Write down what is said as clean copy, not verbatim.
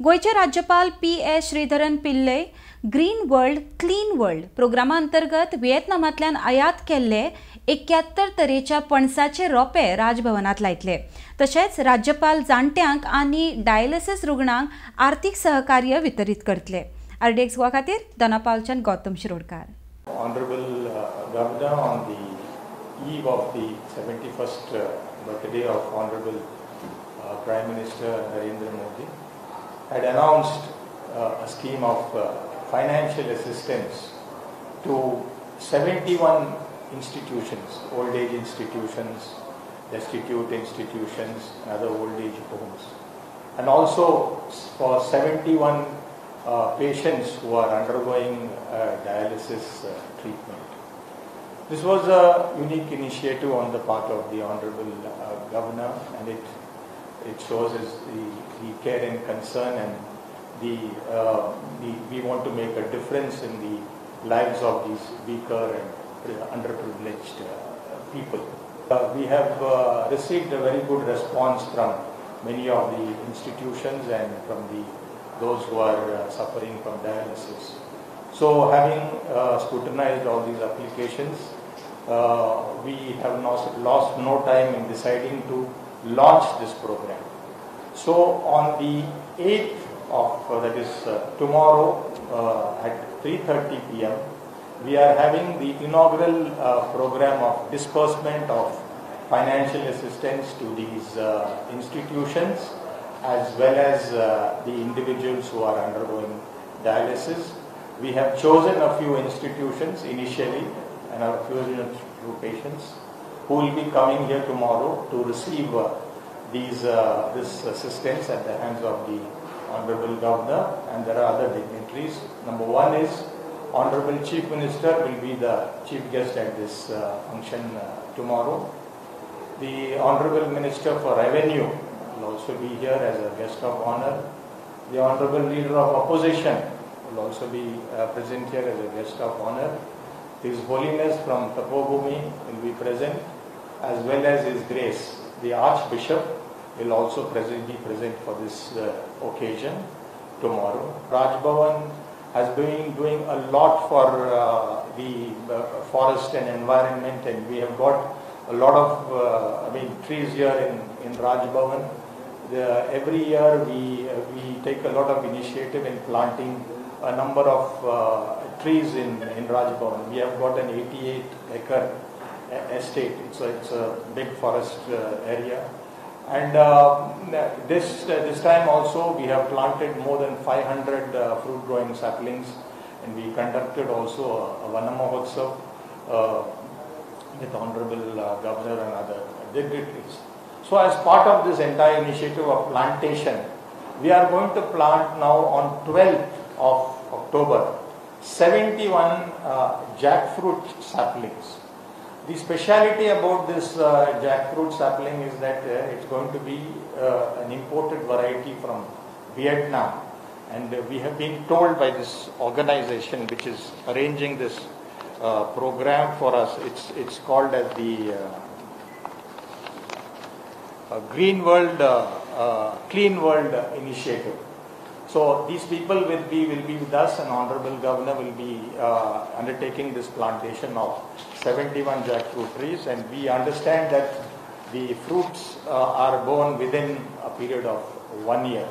गोयचे राज्यपाल पी.एस. श्रीधरन पिल्ले green world clean world प्रोग्रामा अंतर्गत व्हिएतनामांतल्यान आयात केल्ले 71 तरेच्या पणसाचे रोपे राजभवनात लायतले. तशेंच राज्यपाल जाणट्यांक आनी डायलिसीस रुग्णांक आर्थीक सहकार्य वितरीत करतले. आरडीएक्स गोवा खातीर दोनापावलच्यान Gautam Shirodkar. Honorable Governor, on the eve of the 71st birthday of Honorable Prime Minister Narendra Modi, had announced a scheme of financial assistance to 71 institutions, old age institutions, destitute institutions, and other old age homes, and also for 71 patients who are undergoing dialysis treatment. This was a unique initiative on the part of the Honorable Governor, and it shows the care and concern, and we want to make a difference in the lives of these weaker and underprivileged people. We have received a very good response from many of the institutions and from those who are suffering from dialysis. So, having scrutinized all these applications, we have lost no time in deciding to launch this program. So, on the 8th of that is tomorrow at 3:30 p.m. we are having the inaugural program of disbursement of financial assistance to these institutions, as well as the individuals who are undergoing dialysis. We have chosen a few institutions initially and a few patients who will be coming here tomorrow to receive this assistance at the hands of the Honorable Governor, and there are other dignitaries. Number one is Honorable Chief Minister will be the chief guest at this function tomorrow. The Honorable Minister for Revenue will also be here as a guest of honor. The Honorable Leader of Opposition will also be present here as a guest of honor. His Holiness from Tapobhumi will be present, as well as His Grace, the Archbishop, will also be present for this occasion tomorrow. Raj Bhavan has been doing a lot for the forest and environment, and we have got a lot of trees here in Raj Bhavan. Every year we take a lot of initiative in planting a number of trees in Raj Bhavan. We have got an 88-acre estate. It's a big forest area. And this time also we have planted more than 500 fruit growing saplings, and we conducted also a Vana Mahotsav with Honorable Governor and other dignitaries. So as part of this entire initiative of plantation, we are going to plant now on 12th of October 71 jackfruit saplings. The speciality about this jackfruit sapling is that it's going to be an imported variety from Vietnam, and we have been told by this organization which is arranging this program for us, it's called as the Green World Clean World Initiative. So these people will be with us, and Honorable Governor will be undertaking this plantation of 71 jackfruit trees, and we understand that the fruits are born within a period of 1 year.